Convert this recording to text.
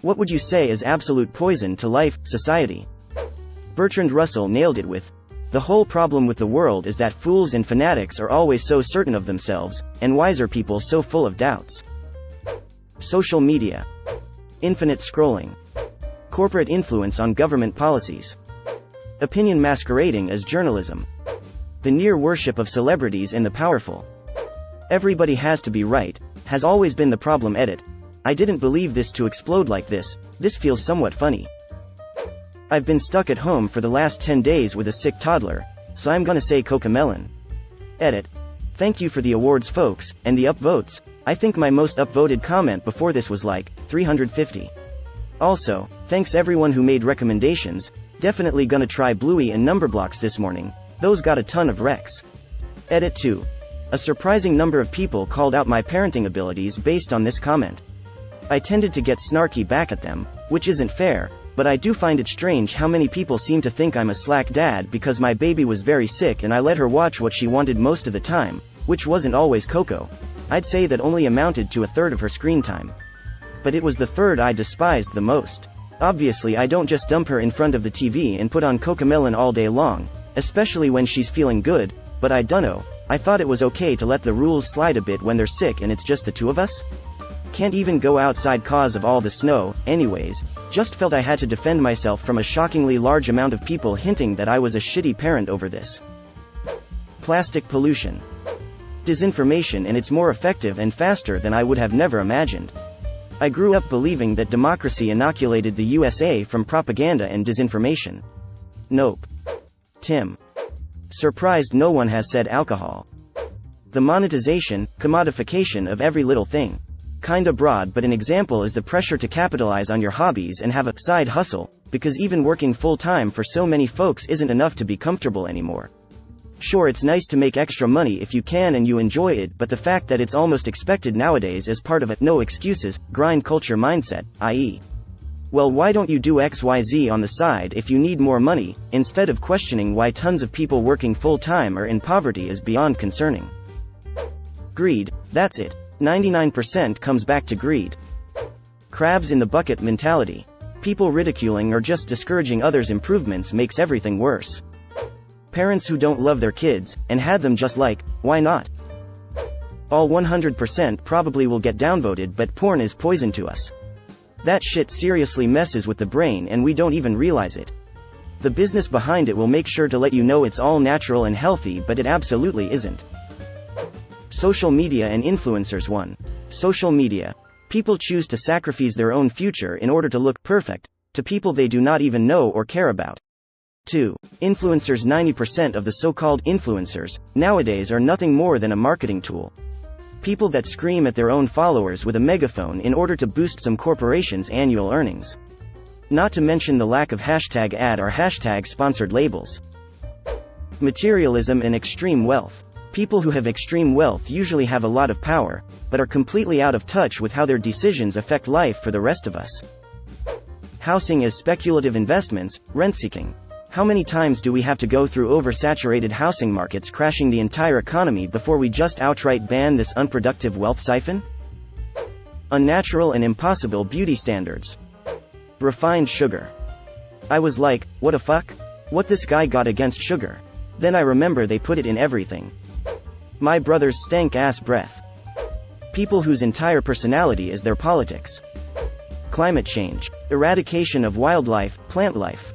What would you say is absolute poison to life, society? Bertrand Russell nailed it with, "The whole problem with the world is that fools and fanatics are always so certain of themselves, and wiser people so full of doubts." Social media. Infinite scrolling. Corporate influence on government policies. Opinion masquerading as journalism. The near worship of celebrities and the powerful. Everybody has to be right, has always been the problem. Edit. I didn't believe this to explode like this. This feels somewhat funny. I've been stuck at home for the last 10 days with a sick toddler, so I'm gonna say Cocomelon. Edit. Thank you for the awards, folks, and the upvotes. I think my most upvoted comment before this was like 350. Also, thanks everyone who made recommendations. Definitely gonna try Bluey and Numberblocks this morning. Those got a ton of recs. Edit 2. A surprising number of people called out my parenting abilities based on this comment. I tended to get snarky back at them, which isn't fair, but I do find it strange how many people seem to think I'm a slack dad because my baby was very sick and I let her watch what she wanted most of the time, which wasn't always Coco. I'd say that only amounted to a third of her screen time. But it was the third I despised the most. Obviously I don't just dump her in front of the TV and put on Cocomelon all day long, especially when she's feeling good, but I dunno, I thought it was okay to let the rules slide a bit when they're sick and it's just the two of us? Can't even go outside cause of all the snow, anyways, just felt I had to defend myself from a shockingly large amount of people hinting that I was a shitty parent over this. Plastic pollution. Disinformation, and it's more effective and faster than I would have never imagined. I grew up believing that democracy inoculated the USA from propaganda and disinformation. Nope. Tim. Surprised no one has said alcohol. The monetization, commodification of every little thing. Kinda broad, but an example is the pressure to capitalize on your hobbies and have a side hustle, because even working full-time for so many folks isn't enough to be comfortable anymore. Sure, it's nice to make extra money if you can and you enjoy it, but the fact that it's almost expected nowadays as part of a no excuses, grind culture mindset, i.e., well, why don't you do XYZ on the side if you need more money, instead of questioning why tons of people working full-time are in poverty is beyond concerning. Greed, that's it. 99% comes back to greed. Crabs in the bucket mentality. People ridiculing or just discouraging others' improvements makes everything worse. Parents who don't love their kids, and had them just like, why not? All 100% probably will get downvoted, but porn is poison to us. That shit seriously messes with the brain and we don't even realize it. The business behind it will make sure to let you know it's all natural and healthy, but it absolutely isn't. Social media and influencers. 1. Social media. People choose to sacrifice their own future in order to look perfect to people they do not even know or care about. 2. Influencers. 90% of the so-called influencers nowadays are nothing more than a marketing tool. People that scream at their own followers with a megaphone in order to boost some corporation's annual earnings. Not to mention the lack of hashtag ad or hashtag sponsored labels. Materialism and extreme wealth. People who have extreme wealth usually have a lot of power, but are completely out of touch with how their decisions affect life for the rest of us. Housing as speculative investments, rent-seeking. How many times do we have to go through oversaturated housing markets crashing the entire economy before we just outright ban this unproductive wealth siphon? Unnatural and impossible beauty standards. Refined sugar. I was like, what the fuck? What this guy got against sugar? Then I remember they put it in everything. My brother's stank-ass breath. People whose entire personality is their politics. Climate change. Eradication of wildlife, plant life.